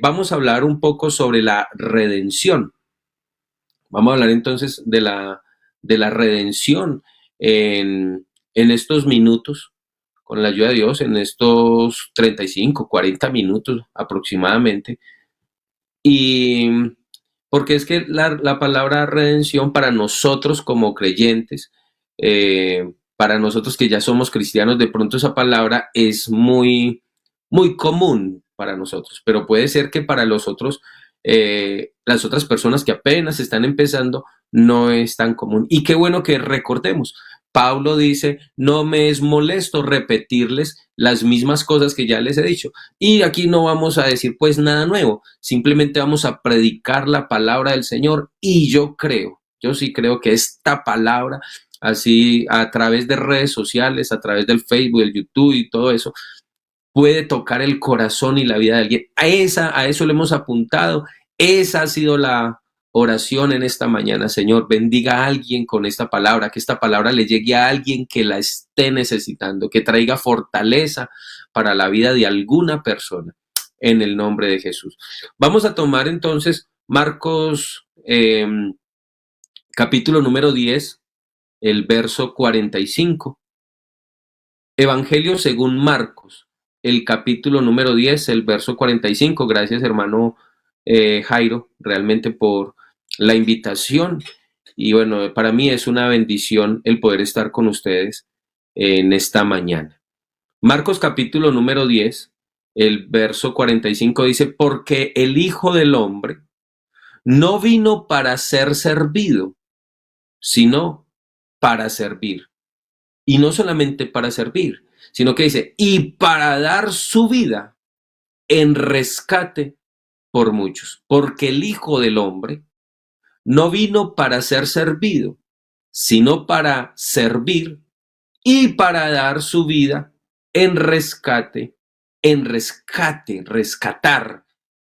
vamos a hablar un poco sobre la redención. Vamos a hablar entonces de la redención en estos minutos, con la ayuda de Dios, en estos 35, 40 minutos aproximadamente. Y porque es que la palabra redención para nosotros como creyentes, para nosotros que ya somos cristianos, de pronto esa palabra es muy común para nosotros, pero puede ser que para los otros, las otras personas que apenas están empezando, no es tan común. Y qué bueno que recordemos. Pablo dice, no me es molesto repetirles las mismas cosas que ya les he dicho. Y aquí no vamos a decir pues nada nuevo, simplemente vamos a predicar la palabra del Señor y yo sí creo que esta palabra, así a través de redes sociales, a través del Facebook, del YouTube y todo eso, puede tocar el corazón y la vida de alguien. A eso le hemos apuntado. Esa ha sido la oración en esta mañana. Señor, bendiga a alguien con esta palabra, que esta palabra le llegue a alguien que la esté necesitando, que traiga fortaleza para la vida de alguna persona, en el nombre de Jesús. Vamos a tomar entonces Marcos capítulo número 10, el verso 45. Evangelio según Marcos, el capítulo número 10, el verso 45. Gracias, hermano Jairo, realmente por la invitación. Y bueno, para mí es una bendición el poder estar con ustedes en esta mañana. Marcos capítulo número 10, el verso 45 dice, porque el Hijo del Hombre no vino para ser servido, sino para servir. Y no solamente para servir, sino que dice, y para dar su vida en rescate por muchos. Porque el Hijo del Hombre no vino para ser servido, sino para servir y para dar su vida rescatar,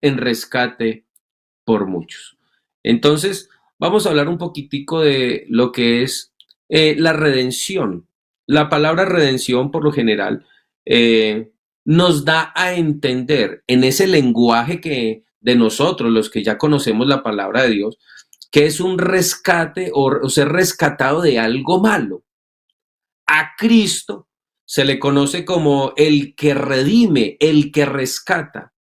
en rescate por muchos. Entonces, vamos a hablar un poquitico de lo que es la redención. La palabra redención, por lo general, nos da a entender en ese lenguaje que de nosotros, los que ya conocemos la palabra de Dios, que es un rescate o ser rescatado de algo malo. A Cristo se le conoce como el que redime, el que rescata.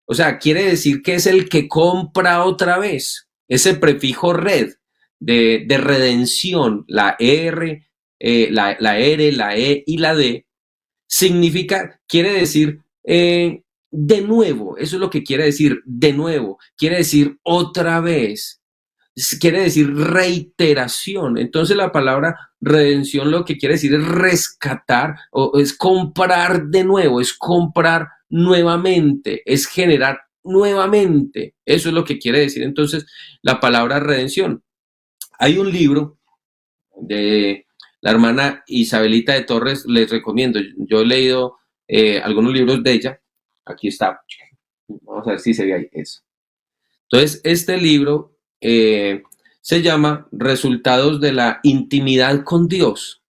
O sea, quiere decir que es el que compra otra vez. Ese prefijo red de redención, la R, la R, la E y la D, quiere decir de nuevo. Eso es lo que quiere decir de nuevo. Quiere decir otra vez. Quiere decir reiteración. Entonces la palabra redención lo que quiere decir es rescatar o es comprar de nuevo, es comprar nuevamente, es generar nuevamente. Eso es lo que quiere decir entonces la palabra redención. Hay un libro de la hermana Isabelita de Torres, les recomiendo. Yo he leído algunos libros de ella. Aquí está. Vamos a ver si se ve ahí eso. Entonces, este libro se llama Resultados de la intimidad con Dios.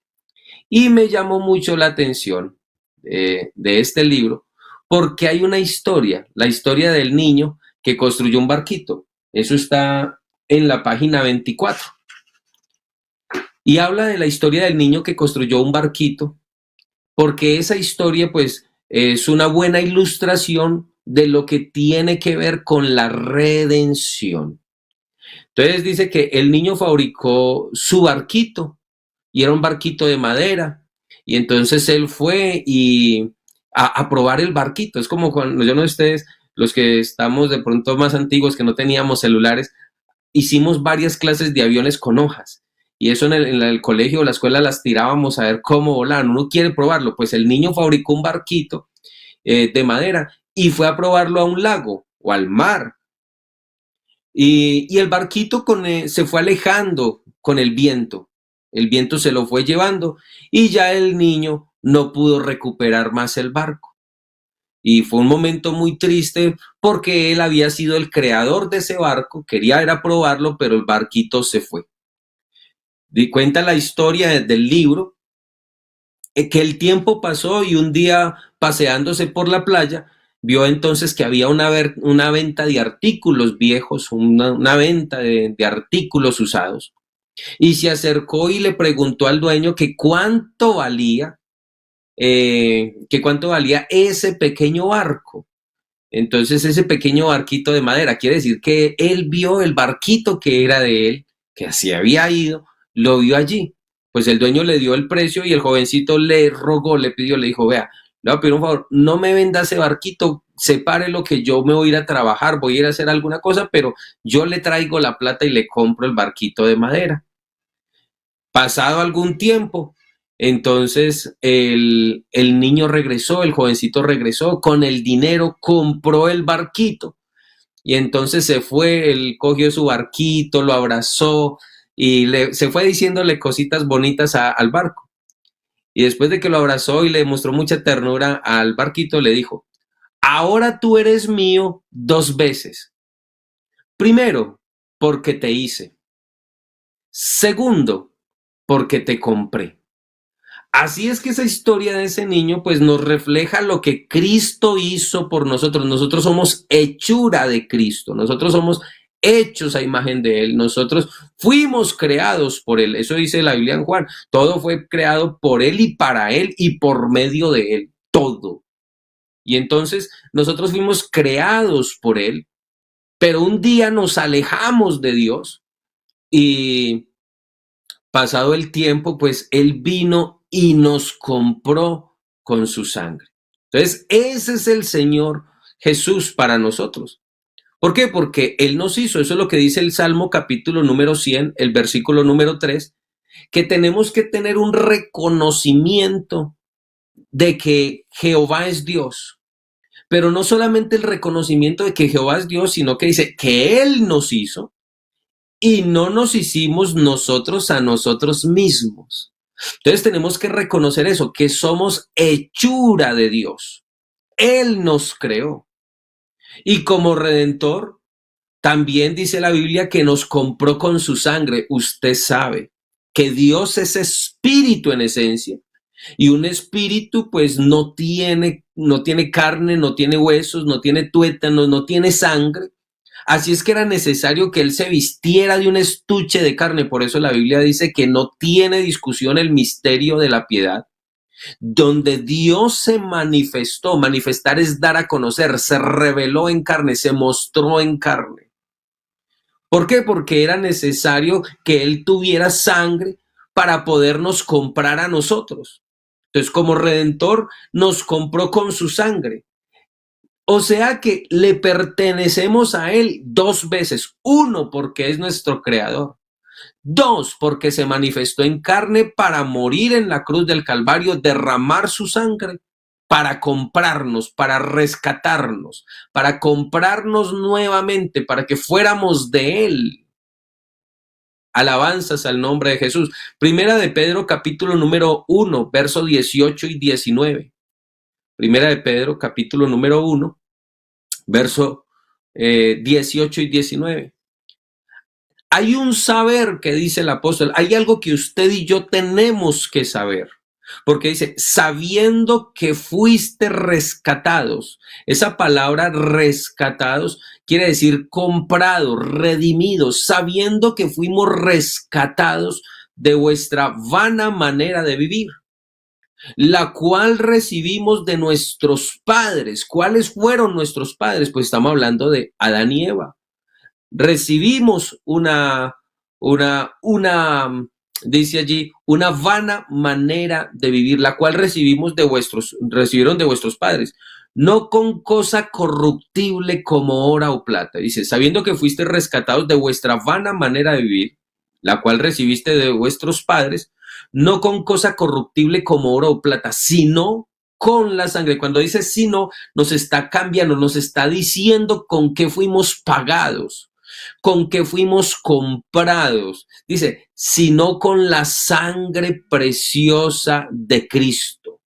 Y me llamó mucho la atención de este libro porque hay una historia, la historia del niño que construyó un barquito. Eso está en la página 24. Y habla de la historia del niño que construyó un barquito, porque esa historia pues es una buena ilustración de lo que tiene que ver con la redención. Entonces dice que el niño fabricó su barquito y era un barquito de madera. Y entonces él fue a probar el barquito. Es como cuando yo no ustedes, los que estamos de pronto más antiguos, que no teníamos celulares, hicimos varias clases de aviones con hojas. Y eso en el colegio o la escuela las tirábamos a ver cómo volaban. Uno quiere probarlo. Pues el niño fabricó un barquito de madera y fue a probarlo a un lago o al mar. Y el barquito se fue alejando con el viento se lo fue llevando y ya el niño no pudo recuperar más el barco. Y fue un momento muy triste porque él había sido el creador de ese barco, quería era probarlo, pero el barquito se fue. Y cuenta la historia del libro que el tiempo pasó y un día paseándose por la playa, vio entonces que había una venta de artículos viejos, una venta de artículos usados, y se acercó y le preguntó al dueño que cuánto valía ese pequeño barco. Entonces ese pequeño barquito de madera, quiere decir que él vio el barquito que era de él, que así había ido, lo vio allí. Pues el dueño le dio el precio y el jovencito le rogó, le pidió, le dijo, vea, le voy a pedir un favor, no me venda ese barquito, separe lo que yo me voy a ir a trabajar, voy a ir a hacer alguna cosa, pero yo le traigo la plata y le compro el barquito de madera. Pasado algún tiempo, entonces el niño regresó, el jovencito regresó, con el dinero compró el barquito y entonces se fue, él cogió su barquito, lo abrazó y se fue diciéndole cositas bonitas al barco. Y después de que lo abrazó y le mostró mucha ternura al barquito, le dijo, ahora tú eres mío 2 veces. Primero, porque te hice. Segundo, porque te compré. Así es que esa historia de ese niño pues nos refleja lo que Cristo hizo por nosotros. Nosotros somos hechura de Cristo, nosotros somos hechos a imagen de Él, nosotros fuimos creados por Él. Eso dice la Biblia en Juan, todo fue creado por Él y para Él y por medio de Él, todo. Y entonces nosotros fuimos creados por Él, pero un día nos alejamos de Dios y pasado el tiempo, pues Él vino y nos compró con su sangre. Entonces, ese es el Señor Jesús para nosotros. ¿Por qué? Porque Él nos hizo, eso es lo que dice el Salmo capítulo número 100, el versículo número 3, que tenemos que tener un reconocimiento de que Jehová es Dios. Pero no solamente el reconocimiento de que Jehová es Dios, sino que dice que Él nos hizo y no nos hicimos nosotros a nosotros mismos. Entonces tenemos que reconocer eso, que somos hechura de Dios. Él nos creó. Y como redentor, también dice la Biblia que nos compró con su sangre. Usted sabe que Dios es espíritu en esencia. Y un espíritu pues no tiene carne, no tiene huesos, no tiene tuétanos, no tiene sangre. Así es que era necesario que él se vistiera de un estuche de carne. Por eso la Biblia dice que no tiene discusión el misterio de la piedad. Donde Dios se manifestó, manifestar es dar a conocer, se reveló en carne, se mostró en carne. ¿Por qué? Porque era necesario que él tuviera sangre para podernos comprar a nosotros. Entonces, como redentor, nos compró con su sangre. O sea que le pertenecemos a Él 2 veces. Uno, porque es nuestro creador. Dos, porque se manifestó en carne para morir en la cruz del Calvario, derramar su sangre para comprarnos, para rescatarnos, para comprarnos nuevamente, para que fuéramos de Él. Alabanzas al nombre de Jesús. Primera de Pedro, capítulo número 1, versos 18 y 19. Primera de Pedro, capítulo número 1, verso 18 y 19. Hay un saber que dice el apóstol, hay algo que usted y yo tenemos que saber, porque dice, sabiendo que fuiste rescatados. Esa palabra rescatados quiere decir comprados, redimidos, sabiendo que fuimos rescatados de vuestra vana manera de vivir, la cual recibimos de nuestros padres. ¿Cuáles fueron nuestros padres? Pues estamos hablando de Adán y Eva. Recibimos dice allí, una vana manera de vivir, la cual recibieron de vuestros padres, no con cosa corruptible como oro o plata. Dice, sabiendo que fuiste rescatados de vuestra vana manera de vivir, la cual recibiste de vuestros padres, no con cosa corruptible como oro o plata, sino con la sangre. Cuando dice sino, nos está cambiando, nos está diciendo con qué fuimos pagados, con que fuimos comprados. Dice, sino con la sangre preciosa de Cristo,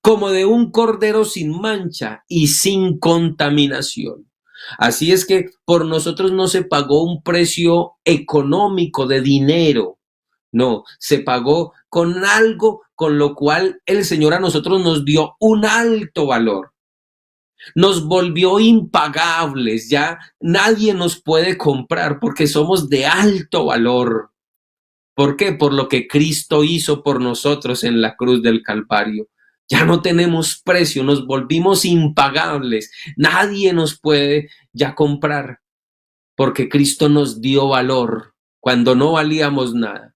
como de un cordero sin mancha y sin contaminación. Así es que por nosotros no se pagó un precio económico de dinero, no, se pagó con algo con lo cual el Señor a nosotros nos dio un alto valor. Nos volvió impagables, ya nadie nos puede comprar porque somos de alto valor. ¿Por qué? Por lo que Cristo hizo por nosotros en la cruz del Calvario. Ya no tenemos precio, nos volvimos impagables. Nadie nos puede ya comprar porque Cristo nos dio valor cuando no valíamos nada.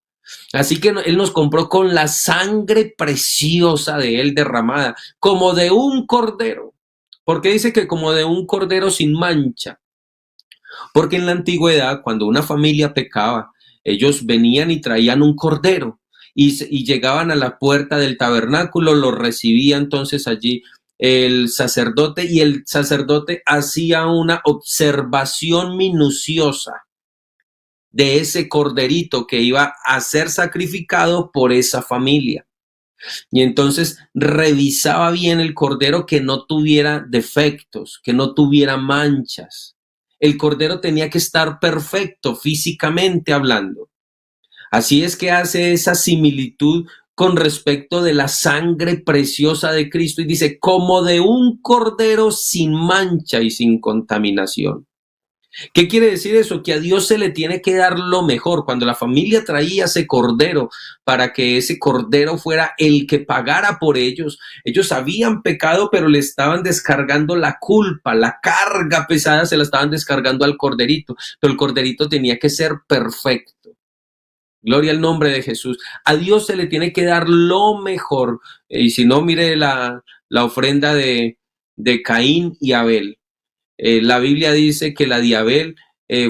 Así que Él nos compró con la sangre preciosa de Él derramada, como de un cordero. ¿Por qué dice que como de un cordero sin mancha? Porque en la antigüedad, cuando una familia pecaba, ellos venían y traían un cordero y llegaban a la puerta del tabernáculo, lo recibía entonces allí el sacerdote y el sacerdote hacía una observación minuciosa de ese corderito que iba a ser sacrificado por esa familia. Y entonces revisaba bien el cordero que no tuviera defectos, que no tuviera manchas. El cordero tenía que estar perfecto físicamente hablando. Así es que hace esa similitud con respecto de la sangre preciosa de Cristo y dice, como de un cordero sin mancha y sin contaminación. ¿Qué quiere decir eso? Que a Dios se le tiene que dar lo mejor. Cuando la familia traía ese cordero para que ese cordero fuera el que pagara por ellos, ellos habían pecado, pero le estaban descargando la culpa, la carga pesada se la estaban descargando al corderito, pero el corderito tenía que ser perfecto. Gloria al nombre de Jesús. A Dios se le tiene que dar lo mejor. Y si no, mire la ofrenda de Caín y Abel. La Biblia dice que la de Abel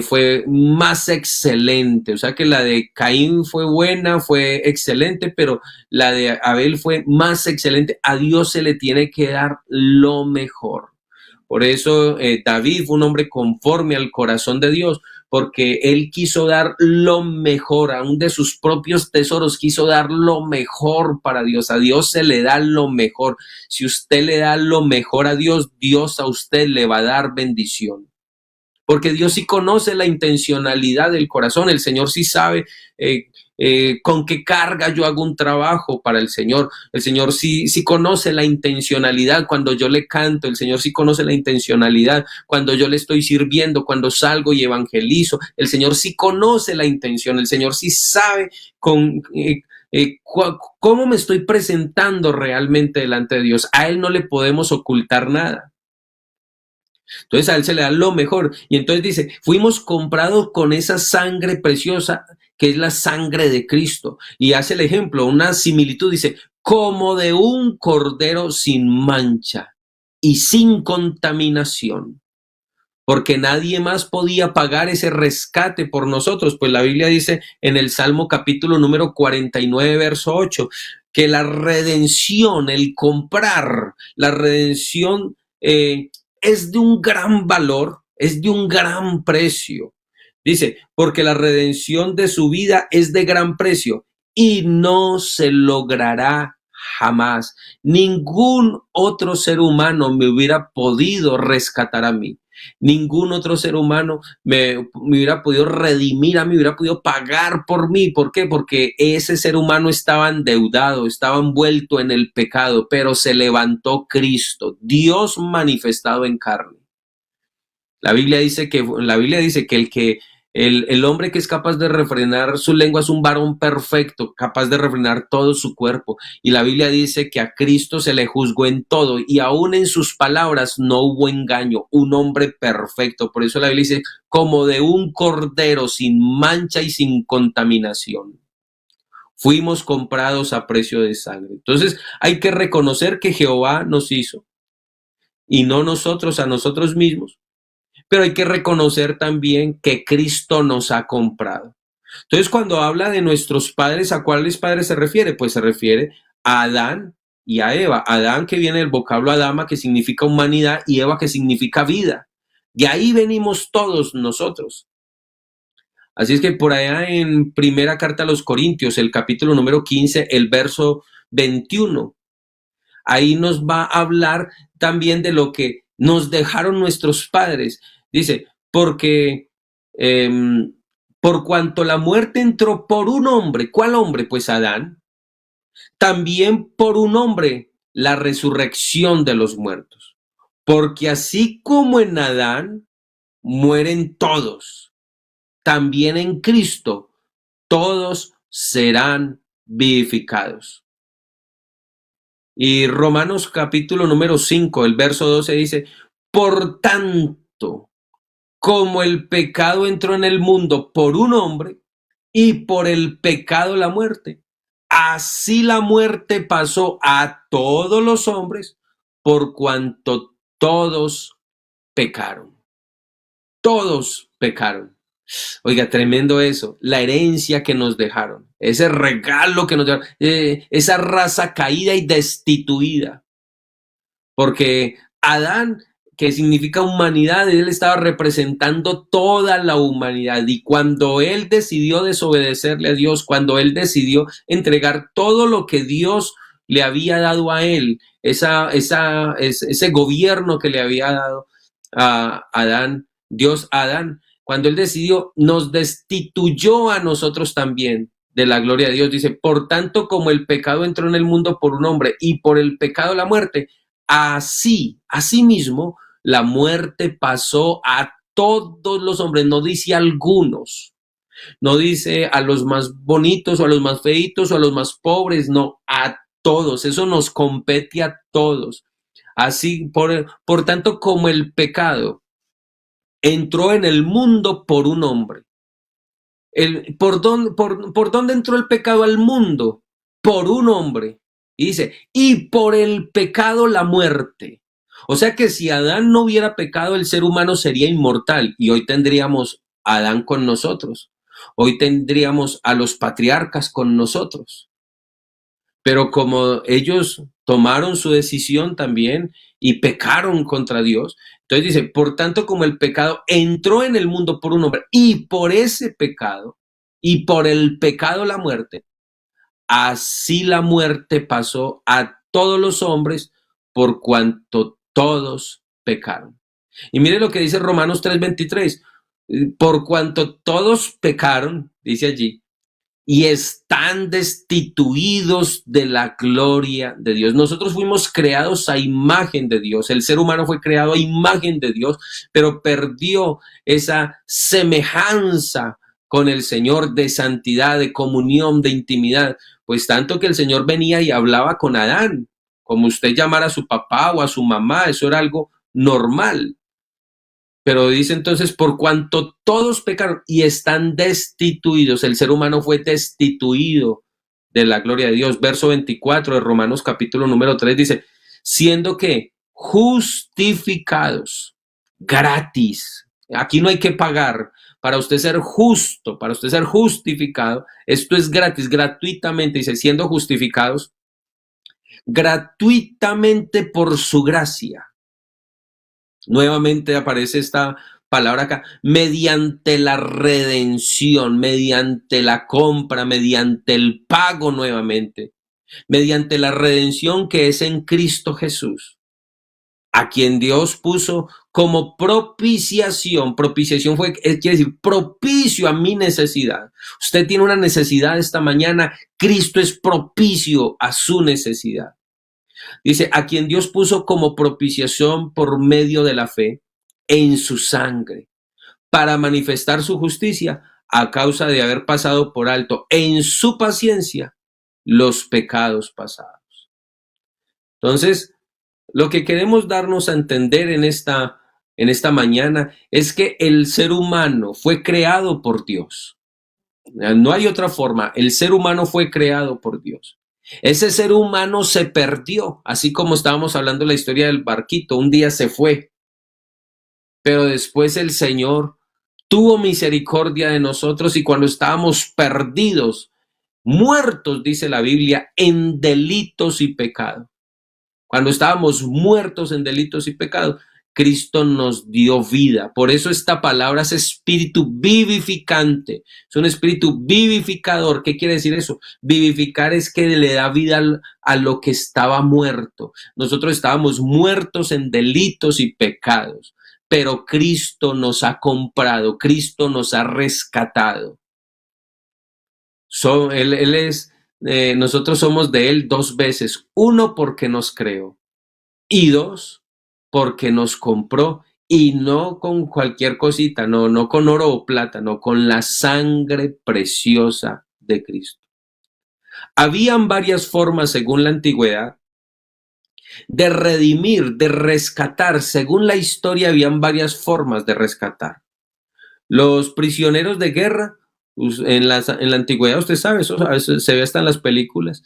fue más excelente, o sea que la de Caín fue buena, fue excelente, pero la de Abel fue más excelente. A Dios se le tiene que dar lo mejor. Por eso David fue un hombre conforme al corazón de Dios, porque él quiso dar lo mejor, aún de sus propios tesoros, quiso dar lo mejor para Dios. A Dios se le da lo mejor. Si usted le da lo mejor a Dios, Dios a usted le va a dar bendición. Porque Dios sí conoce la intencionalidad del corazón, el Señor sí sabe con qué carga yo hago un trabajo para el Señor sí conoce la intencionalidad cuando yo le canto, el Señor sí conoce la intencionalidad cuando yo le estoy sirviendo, cuando salgo y evangelizo, el Señor sí conoce la intención, el Señor sí sabe cómo me estoy presentando realmente delante de Dios. A Él no le podemos ocultar nada. Entonces a Él se le da lo mejor. Y entonces dice, fuimos comprados con esa sangre preciosa que es la sangre de Cristo. Y hace el ejemplo, una similitud, dice, como de un cordero sin mancha y sin contaminación. Porque nadie más podía pagar ese rescate por nosotros. Pues la Biblia dice en el Salmo capítulo número 49, verso 8, que la redención, el comprar, la redención es de un gran valor, es de un gran precio. Dice, porque la redención de su vida es de gran precio y no se logrará jamás. Ningún otro ser humano me hubiera podido rescatar a mí. Ningún otro ser humano me hubiera podido redimir a mí, hubiera podido pagar por mí. ¿Por qué? Porque ese ser humano estaba endeudado, estaba envuelto en el pecado, pero se levantó Cristo, Dios manifestado en carne. La Biblia dice que el hombre que es capaz de refrenar su lengua es un varón perfecto, capaz de refrenar todo su cuerpo. Y la Biblia dice que a Cristo se le juzgó en todo y aún en sus palabras no hubo engaño, un hombre perfecto. Por eso la Biblia dice, como de un cordero sin mancha y sin contaminación. Fuimos comprados a precio de sangre. Entonces hay que reconocer que Jehová nos hizo y no nosotros a nosotros mismos. Pero hay que reconocer también que Cristo nos ha comprado. Entonces, cuando habla de nuestros padres, ¿a cuáles padres se refiere? Pues se refiere a Adán y a Eva. Adán, que viene del vocablo Adama, que significa humanidad, y Eva, que significa vida. De ahí venimos todos nosotros. Así es que por allá en primera carta a los Corintios, el capítulo número 15, el verso 21, ahí nos va a hablar también de lo que nos dejaron nuestros padres. Dice, porque por cuanto la muerte entró por un hombre, ¿cuál hombre? Pues Adán. También por un hombre la resurrección de los muertos. Porque así como en Adán mueren todos, también en Cristo todos serán vivificados. Y Romanos capítulo número 5, el verso 12 dice, por tanto, como el pecado entró en el mundo por un hombre y por el pecado la muerte, así la muerte pasó a todos los hombres por cuanto todos pecaron. Todos pecaron. Oiga, tremendo eso, la herencia que nos dejaron, ese regalo que nos dejaron, esa raza caída y destituida, porque Adán, que significa humanidad, él estaba representando toda la humanidad, y cuando él decidió desobedecerle a Dios, cuando él decidió entregar todo lo que Dios le había dado a él, ese gobierno que le había dado a Adán, Dios a Adán, cuando él decidió, nos destituyó a nosotros también de la gloria de Dios. Dice, por tanto, como el pecado entró en el mundo por un hombre y por el pecado la muerte, asimismo, la muerte pasó a todos los hombres, no dice a algunos, no dice a los más bonitos o a los más feitos o a los más pobres, no, a todos, eso nos compete a todos. Así, por tanto, como el pecado entró en el mundo por un hombre. ¿Por dónde entró el pecado al mundo? Por un hombre. Y dice, y por el pecado la muerte. O sea que si Adán no hubiera pecado, el ser humano sería inmortal y hoy tendríamos a Adán con nosotros. Hoy tendríamos a los patriarcas con nosotros. Pero como ellos tomaron su decisión también y pecaron contra Dios, entonces dice, por tanto como el pecado entró en el mundo por un hombre y por ese pecado y por el pecado la muerte, así la muerte pasó a todos los hombres por cuanto todos pecaron. Y mire lo que dice Romanos 3:23, por cuanto todos pecaron, dice allí, y están destituidos de la gloria de Dios. Nosotros fuimos creados a imagen de Dios, el ser humano fue creado a imagen de Dios, pero perdió esa semejanza con el Señor de santidad, de comunión, de intimidad, pues tanto que el Señor venía y hablaba con Adán, como usted llamara a su papá o a su mamá, eso era algo normal. Pero dice entonces, por cuanto todos pecaron y están destituidos, el ser humano fue destituido de la gloria de Dios. Verso 24 de Romanos capítulo número 3 dice, siendo que justificados gratis. Aquí no hay que pagar. Para usted ser justo, para usted ser justificado, esto es gratis, gratuitamente, dice, siendo justificados gratuitamente por su gracia. Nuevamente aparece esta palabra acá, mediante la redención, mediante la compra, mediante el pago nuevamente, mediante la redención que es en Cristo Jesús, a quien Dios puso como propiciación. Propiciación quiere decir propicio a mi necesidad. Usted tiene una necesidad esta mañana, Cristo es propicio a su necesidad. Dice, a quien Dios puso como propiciación por medio de la fe en su sangre, para manifestar su justicia a causa de haber pasado por alto en su paciencia los pecados pasados. Entonces, lo que queremos darnos a entender en esta mañana es que el ser humano fue creado por Dios. No hay otra forma, el ser humano fue creado por Dios. Ese ser humano se perdió, así como estábamos hablando de la historia del barquito, un día se fue, pero después el Señor tuvo misericordia de nosotros y cuando estábamos perdidos, muertos, dice la Biblia, en delitos y pecado. Cuando estábamos muertos en delitos y pecados, Cristo nos dio vida. Por eso esta palabra es espíritu vivificante. Es un espíritu vivificador. ¿Qué quiere decir eso? Vivificar es que le da vida a lo que estaba muerto. Nosotros estábamos muertos en delitos y pecados, pero Cristo nos ha comprado, Cristo nos ha rescatado. Nosotros somos de Él dos veces. Uno, porque nos creó. Y dos, porque nos compró y no con cualquier cosita, no con oro o plata, no con la sangre preciosa de Cristo. Habían varias formas, según la antigüedad, de redimir, de rescatar. Según la historia, habían varias formas de rescatar. Los prisioneros de guerra, en la antigüedad, usted sabe, eso a veces se ve hasta en las películas.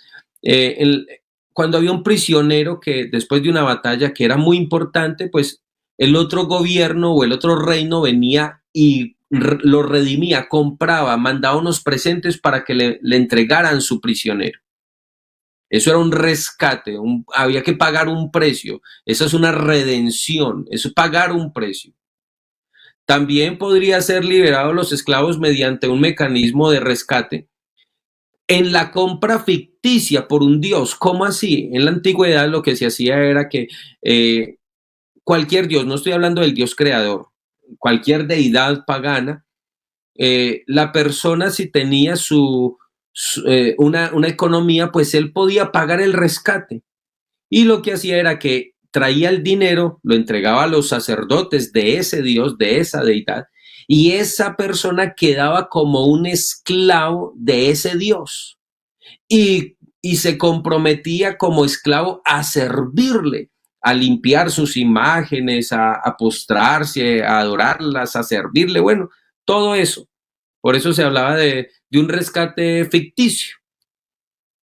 Cuando había un prisionero que después de una batalla que era muy importante, pues el otro gobierno o el otro reino venía y lo redimía, compraba, mandaba unos presentes para que le entregaran su prisionero. Eso era un rescate, había que pagar un precio. Eso es una redención, eso es pagar un precio. También podría ser liberados los esclavos mediante un mecanismo de rescate en la compra ficticia por un dios. ¿Cómo así? En la antigüedad lo que se hacía era que cualquier dios, no estoy hablando del dios creador, cualquier deidad pagana, la persona si tenía una economía, pues él podía pagar el rescate. Y lo que hacía era que traía el dinero, lo entregaba a los sacerdotes de ese dios, de esa deidad, y esa persona quedaba como un esclavo de ese dios. Y se comprometía como esclavo a servirle, a limpiar sus imágenes, a postrarse, a adorarlas, a servirle, bueno, todo eso. Por eso se hablaba de un rescate ficticio.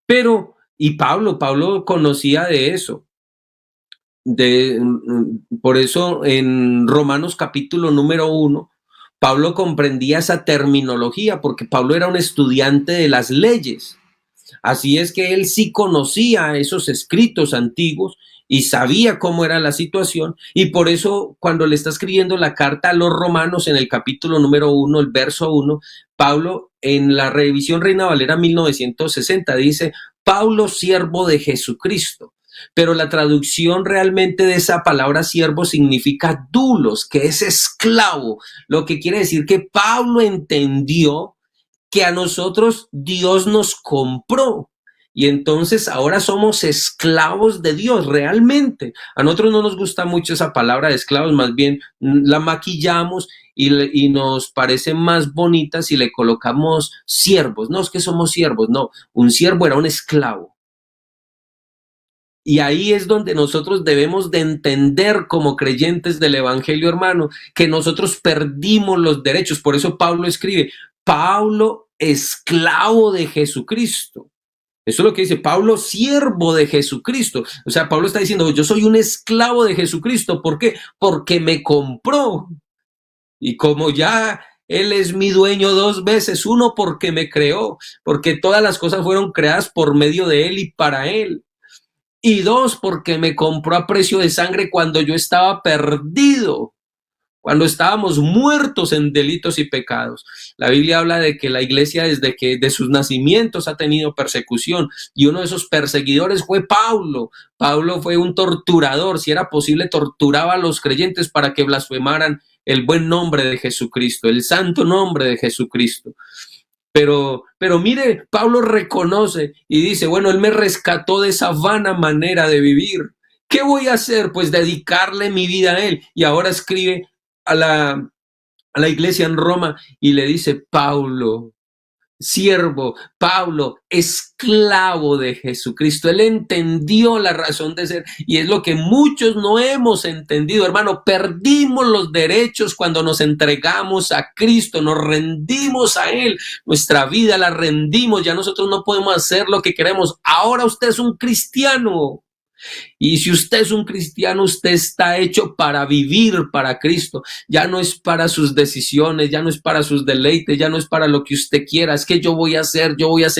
Pero, y Pablo conocía de eso. Por eso en Romanos capítulo número 1, Pablo comprendía esa terminología, porque Pablo era un estudiante de las leyes. Así es que él sí conocía esos escritos antiguos y sabía cómo era la situación, y por eso cuando le está escribiendo la carta a los romanos en el capítulo número 1, el verso 1, Pablo en la revisión Reina Valera 1960 dice: Pablo, siervo de Jesucristo. Pero la traducción realmente de esa palabra siervo significa doulos, que es esclavo, lo que quiere decir que Pablo entendió que a nosotros Dios nos compró y entonces ahora somos esclavos de Dios realmente. A nosotros no nos gusta mucho esa palabra de esclavos, más bien la maquillamos y nos parece más bonita si le colocamos siervos. No es que somos siervos, no, un siervo era un esclavo. Y ahí es donde nosotros debemos de entender como creyentes del Evangelio, hermano, que nosotros perdimos los derechos. Por eso Pablo escribe: Pablo, esclavo de Jesucristo. Eso es lo que dice Pablo, siervo de Jesucristo. O sea, Pablo está diciendo: yo soy un esclavo de Jesucristo. ¿Por qué? Porque me compró. Y como ya Él es mi dueño dos veces, uno, porque me creó, porque todas las cosas fueron creadas por medio de Él y para Él. Y dos, porque me compró a precio de sangre cuando yo estaba perdido, cuando estábamos muertos en delitos y pecados. La Biblia habla de que la iglesia desde que de sus nacimientos ha tenido persecución, y uno de esos perseguidores fue Pablo. Pablo fue un torturador, si era posible torturaba a los creyentes para que blasfemaran el buen nombre de Jesucristo, el santo nombre de Jesucristo. Pero mire, Pablo reconoce y dice: bueno, él me rescató de esa vana manera de vivir. ¿Qué voy a hacer? Pues dedicarle mi vida a él. Y ahora escribe a la iglesia en Roma y le dice: Pablo, siervo, Pablo, esclavo de Jesucristo. Él entendió la razón de ser, y es lo que muchos no hemos entendido, hermano. Perdimos los derechos cuando nos entregamos a Cristo, nos rendimos a Él, nuestra vida la rendimos, ya nosotros no podemos hacer lo que queremos. Ahora usted es un cristiano. Y si usted es un cristiano, usted está hecho para vivir para Cristo. Ya no es para sus decisiones, ya no es para sus deleites, ya no es para lo que usted quiera. Es que yo voy a hacer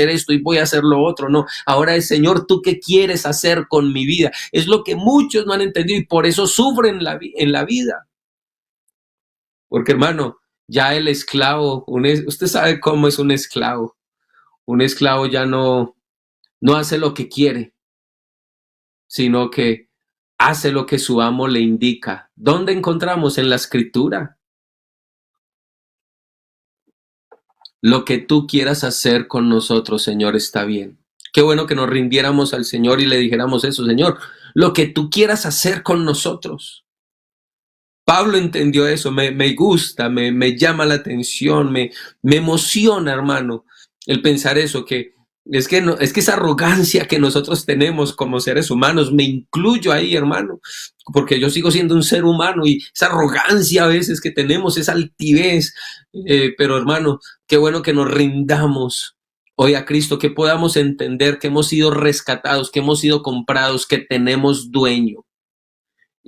esto y voy a hacer lo otro. No, ahora es: Señor, ¿tú qué quieres hacer con mi vida? Es lo que muchos no han entendido y por eso sufren en la vida. Porque, hermano, ya el esclavo, usted sabe cómo es un esclavo. Un esclavo ya no hace lo que quiere, sino que hace lo que su amo le indica. ¿Dónde encontramos? En la escritura. Lo que tú quieras hacer con nosotros, Señor, está bien. Qué bueno que nos rindiéramos al Señor y le dijéramos eso: Señor, lo que tú quieras hacer con nosotros. Pablo entendió eso, me gusta, me llama la atención, me emociona, hermano, el pensar eso, que no, es que esa arrogancia que nosotros tenemos como seres humanos, me incluyo ahí, hermano, porque yo sigo siendo un ser humano y esa arrogancia a veces que tenemos, esa altivez, pero hermano, qué bueno que nos rindamos hoy a Cristo, que podamos entender que hemos sido rescatados, que hemos sido comprados, que tenemos dueño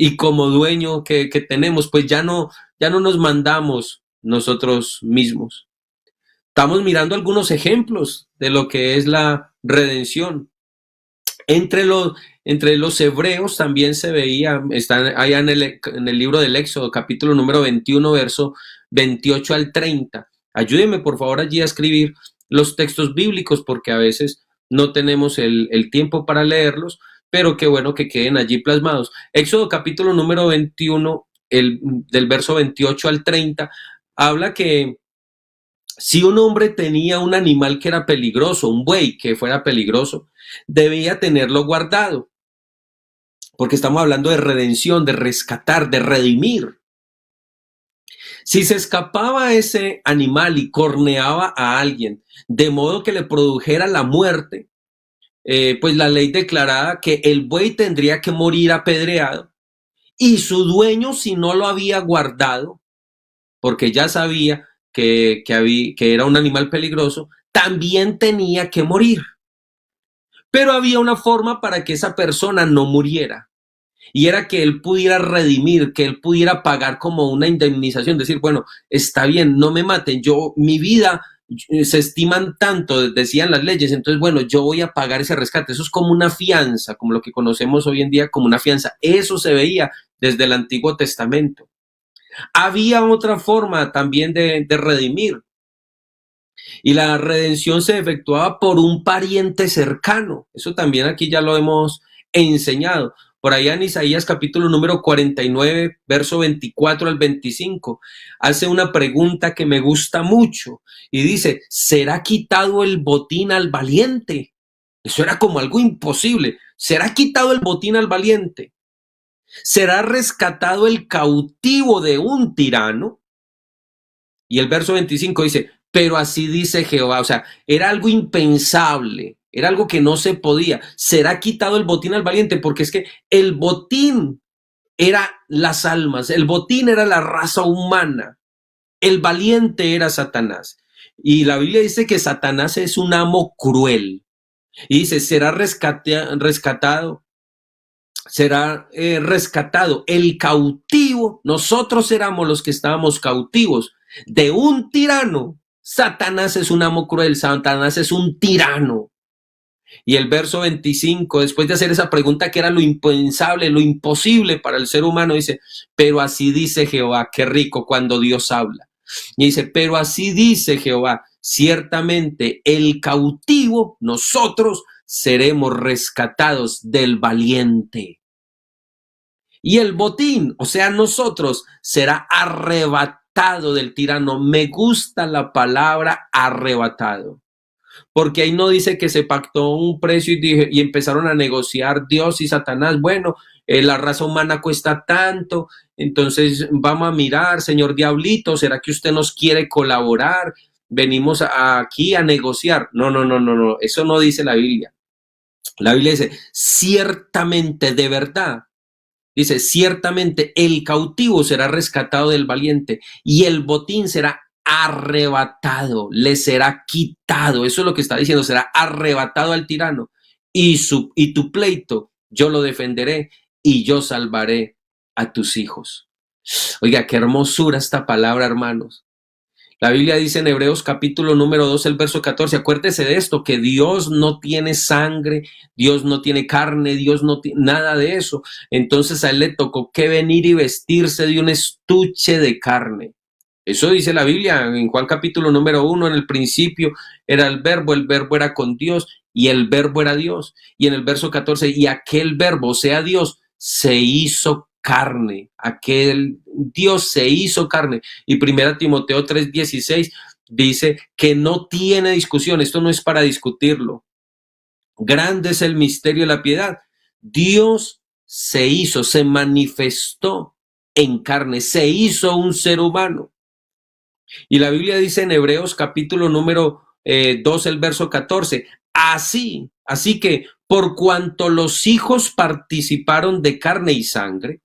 y como dueño que tenemos, pues ya no nos mandamos nosotros mismos. Estamos mirando algunos ejemplos de lo que es la redención. Entre los hebreos también se veía, están allá en el libro del Éxodo, capítulo número 21, verso 28 al 30. Ayúdeme por favor allí a escribir los textos bíblicos porque a veces no tenemos el tiempo para leerlos, pero qué bueno que queden allí plasmados. Éxodo capítulo número 21, del verso 28 al 30, habla que si un hombre tenía un animal que era peligroso, un buey que fuera peligroso, debía tenerlo guardado, porque estamos hablando de redención, de rescatar, de redimir. Si se escapaba ese animal y corneaba a alguien, de modo que le produjera la muerte, pues la ley declaraba que el buey tendría que morir apedreado y su dueño, si no lo había guardado, porque ya sabía que era un animal peligroso, también tenía que morir. Pero había una forma para que esa persona no muriera. Y era que él pudiera redimir, que él pudiera pagar como una indemnización, decir, bueno, está bien, no me maten, mi vida se estiman tanto, decían las leyes, entonces, bueno, yo voy a pagar ese rescate. Eso es como una fianza, como lo que conocemos hoy en día como una fianza. Eso se veía desde el Antiguo Testamento. Había otra forma también de redimir, y la redención se efectuaba por un pariente cercano. Eso también aquí ya lo hemos enseñado. Por allá en Isaías capítulo número 49, verso 24 al 25, hace una pregunta que me gusta mucho y dice, ¿será quitado el botín al valiente? Eso era como algo imposible. ¿Será quitado el botín al valiente? ¿Será rescatado el cautivo de un tirano? Y el verso 25 dice, pero así dice Jehová, o sea, era algo impensable, era algo que no se podía. Será quitado el botín al valiente, porque es que el botín era las almas, el botín era la raza humana, el valiente era Satanás. Y la Biblia dice que Satanás es un amo cruel. Y dice, rescatado el cautivo, nosotros éramos los que estábamos cautivos de un tirano. Satanás es un amo cruel, Satanás es un tirano. Y el verso 25, después de hacer esa pregunta que era lo impensable, lo imposible para el ser humano, dice, pero así dice Jehová, qué rico cuando Dios habla. Y dice, pero así dice Jehová, ciertamente el cautivo, nosotros seremos rescatados del valiente. Y el botín, o sea, nosotros, será arrebatado del tirano. Me gusta la palabra arrebatado, porque ahí no dice que se pactó un precio y empezaron a negociar Dios y Satanás. Bueno, la raza humana cuesta tanto, entonces vamos a mirar, señor Diablito, ¿será que usted nos quiere colaborar? Venimos aquí a negociar. No, no, no, no, no, eso no dice la Biblia. La Biblia dice, ciertamente, de verdad, dice, ciertamente el cautivo será rescatado del valiente y el botín será arrebatado, le será quitado. Eso es lo que está diciendo, será arrebatado al tirano y tu pleito yo lo defenderé y yo salvaré a tus hijos. Oiga, qué hermosura esta palabra, hermanos. La Biblia dice en Hebreos capítulo número 2, el verso 14, acuérdese de esto, que Dios no tiene sangre, Dios no tiene carne, Dios no tiene nada de eso. Entonces a él le tocó que venir y vestirse de un estuche de carne. Eso dice la Biblia en Juan capítulo número 1, en el principio era el verbo era con Dios y el verbo era Dios. Y en el verso 14, y aquel verbo, o sea Dios, se hizo carne, aquel Dios se hizo carne. Y primera Timoteo 3:16 dice que no tiene discusión, esto no es para discutirlo. Grande es el misterio de la piedad. Dios se hizo, se manifestó en carne, se hizo un ser humano. Y la Biblia dice en Hebreos capítulo número 2, el verso 14, así que por cuanto los hijos participaron de carne y sangre,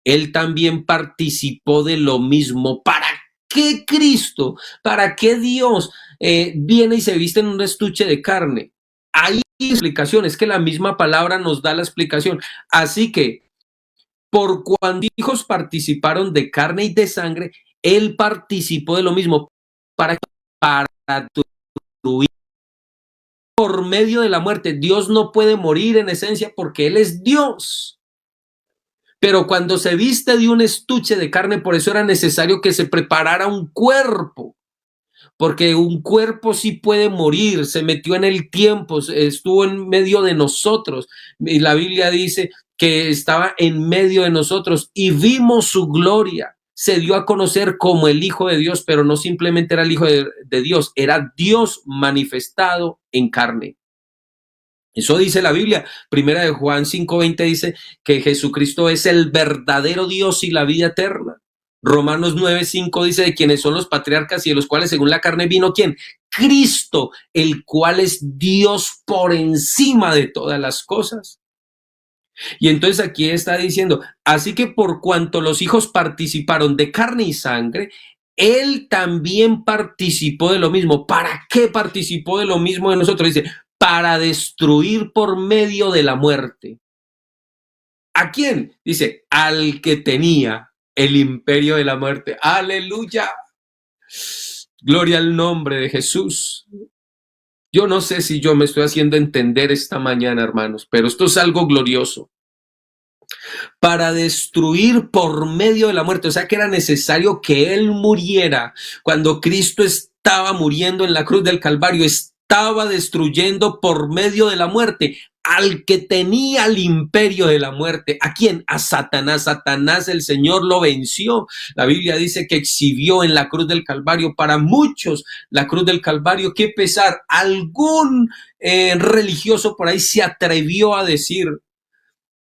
él también participó de lo mismo. ¿Para qué Cristo? ¿Para qué Dios viene y se viste en un estuche de carne? Hay explicaciones, que la misma palabra nos da la explicación. Así que por cuando hijos participaron de carne y de sangre, él participó de lo mismo para destruir por medio de la muerte. Dios no puede morir en esencia porque él es Dios. Pero cuando se viste de un estuche de carne, por eso era necesario que se preparara un cuerpo, porque un cuerpo sí puede morir, se metió en el tiempo, estuvo en medio de nosotros. Y la Biblia dice que estaba en medio de nosotros y vimos su gloria. Se dio a conocer como el Hijo de Dios, pero no simplemente era el Hijo de Dios, era Dios manifestado en carne. Eso dice la Biblia. Primera de Juan 5:20 dice que Jesucristo es el verdadero Dios y la vida eterna. Romanos 9:5 dice de quienes son los patriarcas y de los cuales según la carne vino ¿quién? Cristo, el cual es Dios por encima de todas las cosas. Y entonces aquí está diciendo, así que por cuanto los hijos participaron de carne y sangre, él también participó de lo mismo. ¿Para qué participó de lo mismo de nosotros? Dice, para destruir por medio de la muerte. ¿A quién? Dice, al que tenía el imperio de la muerte. ¡Aleluya! Gloria al nombre de Jesús. Yo no sé si yo me estoy haciendo entender esta mañana, hermanos, pero esto es algo glorioso. Para destruir por medio de la muerte, o sea que era necesario que él muriera. Cuando Cristo estaba muriendo en la cruz del Calvario, estaba destruyendo por medio de la muerte al que tenía el imperio de la muerte. ¿A quién? A Satanás. Satanás el Señor lo venció. La Biblia dice que exhibió en la cruz del Calvario. Para muchos la cruz del Calvario, qué pesar. Algún religioso por ahí se atrevió a decir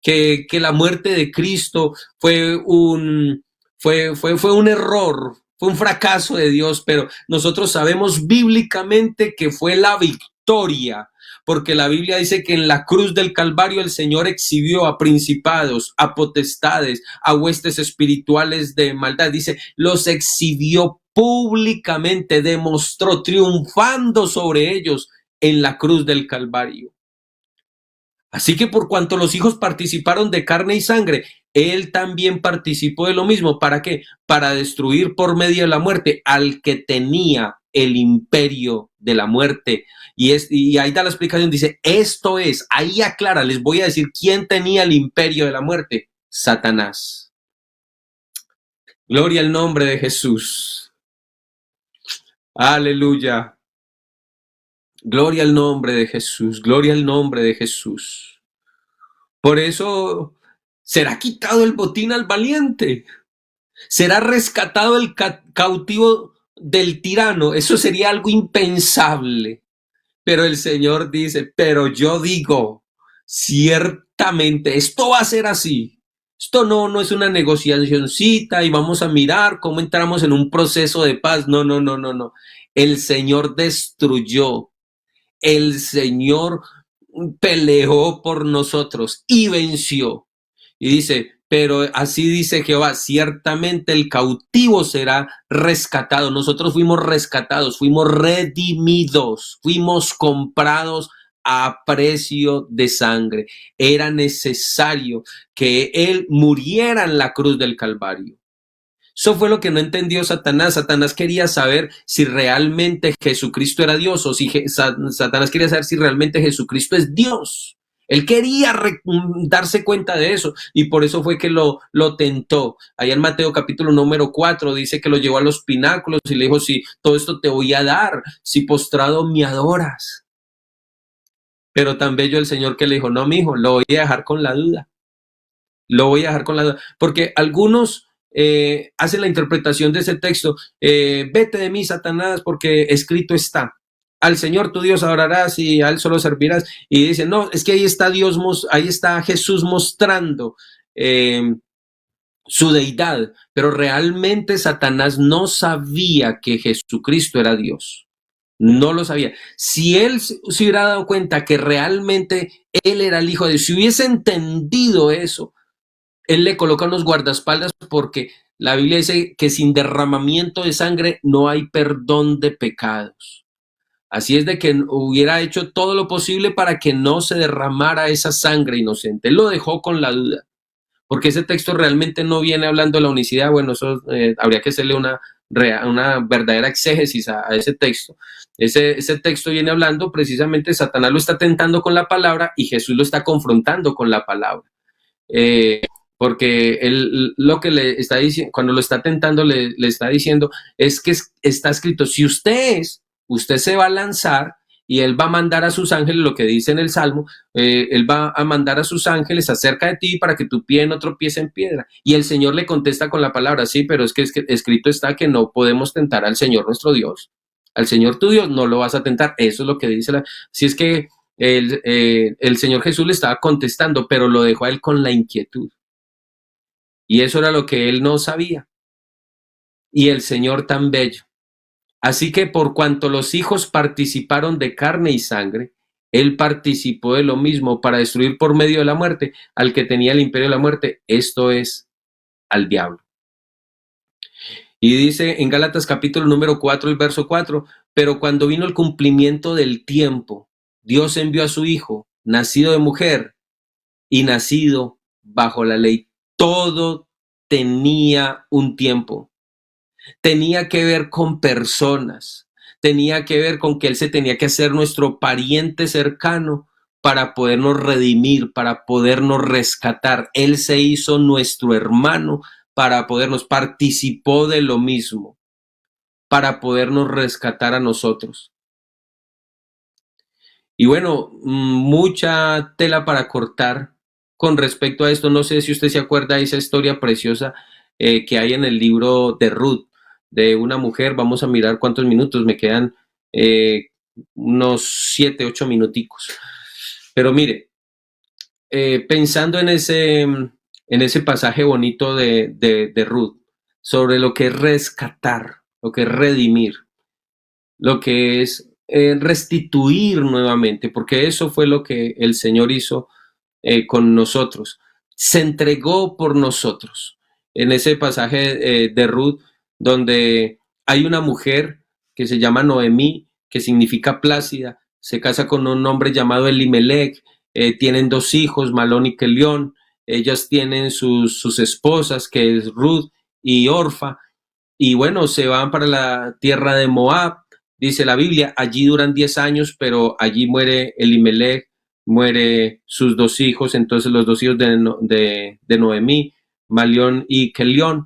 que la muerte de Cristo fue un error, fue un fracaso de Dios, pero nosotros sabemos bíblicamente que fue la victoria, porque la Biblia dice que en la cruz del Calvario el Señor exhibió a principados, a potestades, a huestes espirituales de maldad. Dice, los exhibió públicamente, demostró triunfando sobre ellos en la cruz del Calvario. Así que por cuanto los hijos participaron de carne y sangre, él también participó de lo mismo. ¿Para qué? Para destruir por medio de la muerte al que tenía el imperio de la muerte. Y ahí da la explicación, dice, esto es, ahí aclara, les voy a decir quién tenía el imperio de la muerte. Satanás. Gloria al nombre de Jesús. Aleluya. Gloria al nombre de Jesús. Gloria al nombre de Jesús. Por eso será quitado el botín al valiente, será rescatado el cautivo del tirano. Eso sería algo impensable. Pero el Señor dice, pero yo digo, ciertamente, esto va a ser así. Esto no es una negociacioncita y vamos a mirar cómo entramos en un proceso de paz. No. El Señor destruyó. El Señor peleó por nosotros y venció. Y dice, pero así dice Jehová, ciertamente el cautivo será rescatado. Nosotros fuimos rescatados, fuimos redimidos, fuimos comprados a precio de sangre. Era necesario que él muriera en la cruz del Calvario. Eso fue lo que no entendió Satanás. Satanás quería saber si realmente Jesucristo era Dios o si Satanás quería saber si realmente Jesucristo es Dios. Él quería darse cuenta de eso y por eso fue que lo tentó. Allá en Mateo capítulo número 4 dice que lo llevó a los pináculos y le dijo, si todo esto te voy a dar, si postrado me adoras. Pero tan bello el Señor que le dijo, no, mijo, lo voy a dejar con la duda. Lo voy a dejar con la duda. Porque algunos hacen la interpretación de ese texto, vete de mí, Satanás, porque escrito está, al Señor tu Dios adorarás y a él solo servirás. Y dicen, no, es que ahí está Dios, ahí está Jesús mostrando su deidad, pero realmente Satanás no sabía que Jesucristo era Dios. No lo sabía. Si él se hubiera dado cuenta que realmente él era el Hijo de Dios, si hubiese entendido eso, él le coloca unos guardaespaldas porque la Biblia dice que sin derramamiento de sangre no hay perdón de pecados. Así es de que hubiera hecho todo lo posible para que no se derramara esa sangre inocente. Él lo dejó con la duda, porque ese texto realmente no viene hablando de la unicidad. Bueno, eso habría que hacerle una verdadera exégesis a ese texto. Ese texto viene hablando precisamente, Satanás lo está tentando con la palabra y Jesús lo está confrontando con la palabra. Eh, Porque él lo que le está diciendo, cuando lo está tentando, le está diciendo, es que está escrito, si usted se va a lanzar y él va a mandar a sus ángeles, lo que dice en el Salmo, él va a mandar a sus ángeles acerca de ti para que tu pie no tropiece en piedra. Y el Señor le contesta con la palabra, sí, pero es que escrito está que no podemos tentar al Señor nuestro Dios. Al Señor tu Dios no lo vas a tentar. Eso es lo que dice si es que el Señor Jesús le estaba contestando, pero lo dejó a él con la inquietud. Y eso era lo que él no sabía. Y el Señor tan bello. Así que por cuanto los hijos participaron de carne y sangre, él participó de lo mismo para destruir por medio de la muerte al que tenía el imperio de la muerte, esto es, al diablo. Y dice en Gálatas capítulo número 4, el verso 4, pero cuando vino el cumplimiento del tiempo, Dios envió a su Hijo, nacido de mujer y nacido bajo la ley. Todo tenía un tiempo. Tenía que ver con personas. Tenía que ver con que Él se tenía que hacer nuestro pariente cercano para podernos redimir, para podernos rescatar. Él se hizo nuestro hermano para podernos, participó de lo mismo, para podernos rescatar a nosotros. Y bueno, mucha tela para cortar con respecto a esto. No sé si usted se acuerda de esa historia preciosa que hay en el libro de Ruth, de una mujer. Vamos a mirar cuántos minutos me quedan, unos 7, 8 minuticos. Pero mire, pensando en ese pasaje bonito de Ruth, sobre lo que es rescatar, lo que es redimir, lo que es restituir nuevamente, porque eso fue lo que el Señor hizo con nosotros. Se entregó por nosotros. En ese pasaje de Ruth, donde hay una mujer que se llama Noemí, que significa plácida, se casa con un hombre llamado Elimelech, tienen 2 hijos, Malón y Kelión, ellas tienen sus esposas, que es Ruth y Orfa, y bueno, se van para la tierra de Moab, dice la Biblia, allí duran 10 años, pero allí muere Elimelech, muere sus 2 hijos, entonces los 2 hijos de Noemí, Malión y Kelión,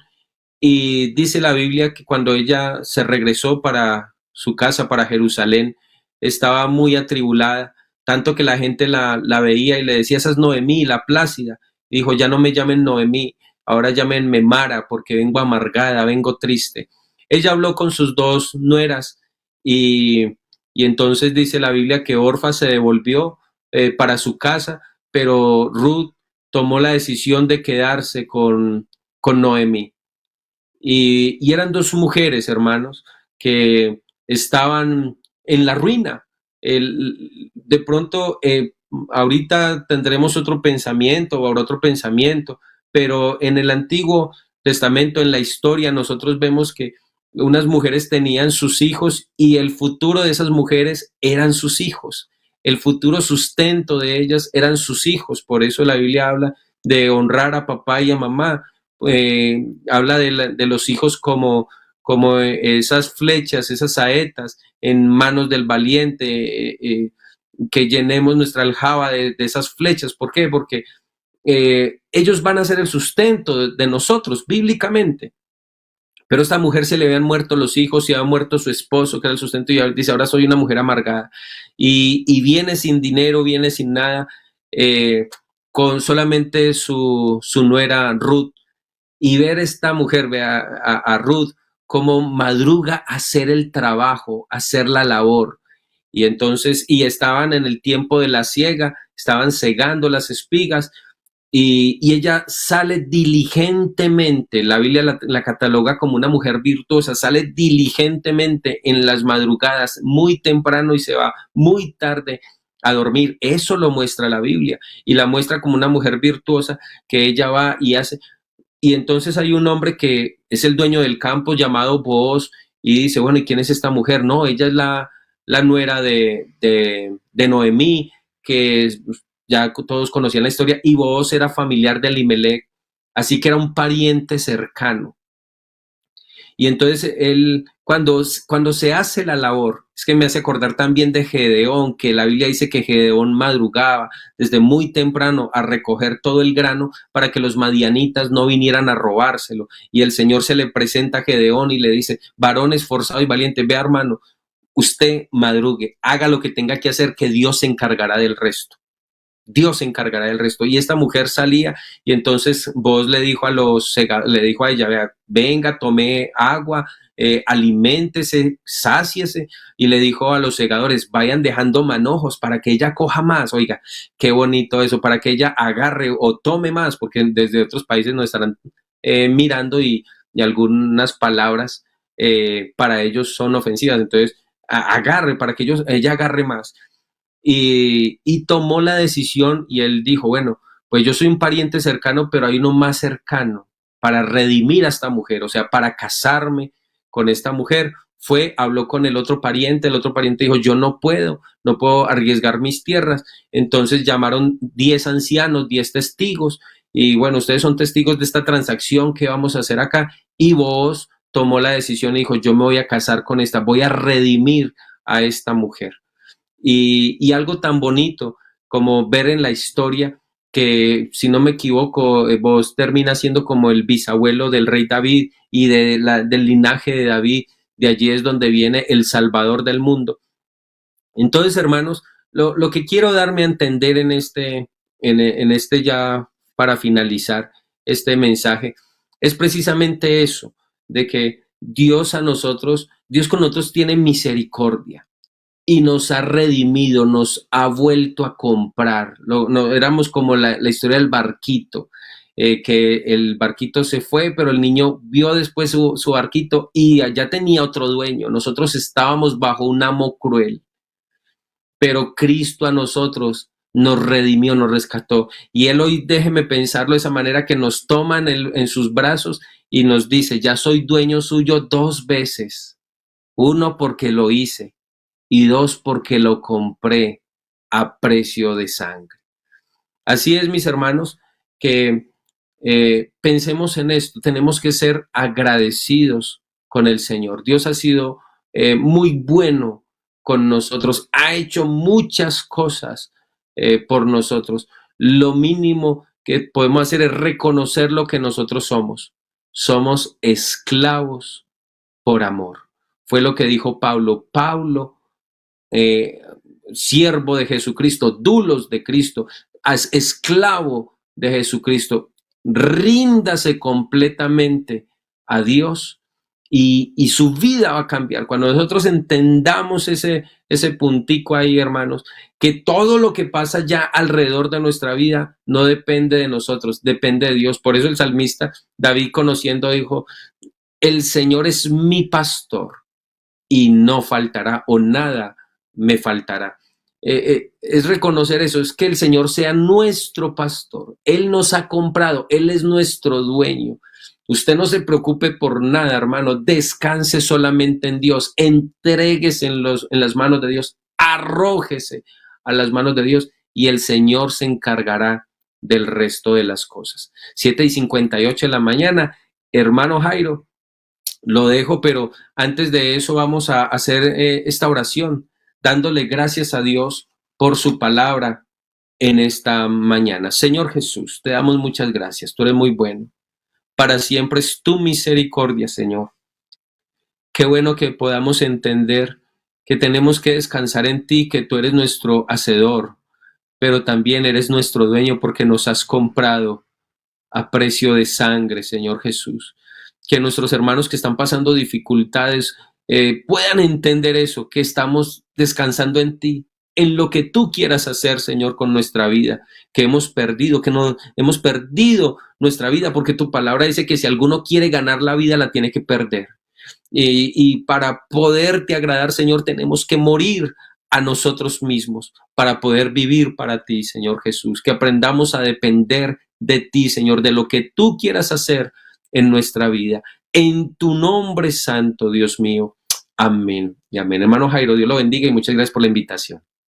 y dice la Biblia que cuando ella se regresó para su casa, para Jerusalén, estaba muy atribulada, tanto que la gente la veía y le decía, esa es Noemí, la plácida, y dijo, ya no me llamen Noemí, ahora llámenme Mara, porque vengo amargada, vengo triste. Ella habló con sus 2 nueras y entonces dice la Biblia que Orfa se devolvió para su casa, pero Ruth tomó la decisión de quedarse con Noemí. Y eran 2 mujeres, hermanos, que estaban en la ruina. De pronto, ahorita tendremos otro pensamiento o habrá otro pensamiento, pero en el Antiguo Testamento, en la historia, nosotros vemos que unas mujeres tenían sus hijos y el futuro de esas mujeres eran sus hijos. El futuro sustento de ellas eran sus hijos. Por eso la Biblia habla de honrar a papá y a mamá. Habla de los hijos como esas flechas, esas saetas en manos del valiente, que llenemos nuestra aljaba de esas flechas. ¿Por qué? Porque ellos van a ser el sustento de nosotros, bíblicamente. Pero a esta mujer se le habían muerto los hijos y había muerto su esposo, que era el sustento, y dice, ahora soy una mujer amargada. Y viene sin dinero, viene sin nada, con solamente su nuera Ruth. Y ver esta mujer, ve a Ruth, cómo madruga a hacer el trabajo, a hacer la labor. Y entonces, y estaban en el tiempo de la siega, estaban segando las espigas, y ella sale diligentemente, la Biblia la cataloga como una mujer virtuosa, sale diligentemente en las madrugadas, muy temprano y se va muy tarde a dormir. Eso lo muestra la Biblia y la muestra como una mujer virtuosa que ella va y hace. Y entonces hay un hombre que es el dueño del campo llamado Booz y dice, bueno, ¿y quién es esta mujer? No, ella es la nuera de Noemí, que ya todos conocían la historia, y Booz era familiar de Elimelech, así que era un pariente cercano. Y entonces él, cuando se hace la labor, es que me hace acordar también de Gedeón, que la Biblia dice que Gedeón madrugaba desde muy temprano a recoger todo el grano para que los madianitas no vinieran a robárselo. Y el Señor se le presenta a Gedeón y le dice, varón esforzado y valiente, vea hermano, usted madrugue, haga lo que tenga que hacer, que Dios se encargará del resto. Dios se encargará del resto. Y esta mujer salía y entonces vos le dijo le dijo a ella, vea, venga, tome agua, aliméntese, sáciese, y le dijo a los segadores, vayan dejando manojos para que ella coja más. Oiga, qué bonito eso, para que ella agarre o tome más, porque desde otros países nos estarán mirando y algunas palabras para ellos son ofensivas. Entonces, agarre para que ella agarre más. Y tomó la decisión y él dijo, bueno, pues yo soy un pariente cercano, pero hay uno más cercano para redimir a esta mujer, o sea, para casarme con esta mujer. Fue, habló con el otro pariente dijo, yo no puedo arriesgar mis tierras. Entonces llamaron 10 ancianos, 10 testigos, y bueno, ustedes son testigos de esta transacción que vamos a hacer acá, y vos tomó la decisión y dijo, yo me voy a casar con esta, voy a redimir a esta mujer. Y algo tan bonito como ver en la historia que, si no me equivoco, vos termina siendo como el bisabuelo del rey David y del linaje de David, de allí es donde viene el Salvador del mundo. Entonces, hermanos, lo que quiero darme a entender en este ya para finalizar este mensaje, es precisamente eso, de que Dios con nosotros tiene misericordia y nos ha redimido, nos ha vuelto a comprar. No, éramos como la historia del barquito, que el barquito se fue, pero el niño vio después su barquito y allá tenía otro dueño. Nosotros estábamos bajo un amo cruel, pero Cristo a nosotros nos redimió, nos rescató. Y Él hoy, déjeme pensarlo de esa manera, que nos toma en sus brazos y nos dice, ya soy dueño suyo 2 veces. 1, porque lo hice, y 2, porque lo compré a precio de sangre. Así es, mis hermanos, que pensemos en esto, tenemos que ser agradecidos con el Señor. Dios ha sido muy bueno con nosotros, ha hecho muchas cosas por nosotros. Lo mínimo que podemos hacer es reconocer lo que nosotros somos. Somos esclavos por amor. Fue lo que dijo Pablo. Pablo, eh, siervo de Jesucristo, dulos de Cristo, esclavo de Jesucristo, ríndase completamente a Dios y su vida va a cambiar. Cuando nosotros entendamos ese puntico ahí, hermanos, que todo lo que pasa ya alrededor de nuestra vida no depende de nosotros, depende de Dios. Por eso el salmista David, conociendo, dijo, el Señor es mi pastor y no faltará o nada me faltará. Es reconocer eso, es que el Señor sea nuestro pastor. Él nos ha comprado, Él es nuestro dueño. Usted no se preocupe por nada, hermano. Descanse solamente en Dios. Entréguese en las manos de Dios. Arrójese a las manos de Dios y el Señor se encargará del resto de las cosas. 7:58 de la mañana, hermano Jairo, lo dejo, pero antes de eso vamos a hacer esta oración, dándole gracias a Dios por su palabra en esta mañana. Señor Jesús, te damos muchas gracias, tú eres muy bueno. Para siempre es tu misericordia, Señor. Qué bueno que podamos entender que tenemos que descansar en ti, que tú eres nuestro hacedor, pero también eres nuestro dueño porque nos has comprado a precio de sangre, Señor Jesús. Que nuestros hermanos que están pasando dificultades puedan entender eso, que estamos descansando en ti, en lo que tú quieras hacer, Señor, con nuestra vida, que hemos perdido, que no hemos perdido nuestra vida, porque tu palabra dice que si alguno quiere ganar la vida, la tiene que perder. Y para poderte agradar, Señor, tenemos que morir a nosotros mismos para poder vivir para ti, Señor Jesús. Que aprendamos a depender de ti, Señor, de lo que tú quieras hacer en nuestra vida. En tu nombre santo, Dios mío. Amén y amén. Hermano Jairo, Dios lo bendiga y muchas gracias por la invitación.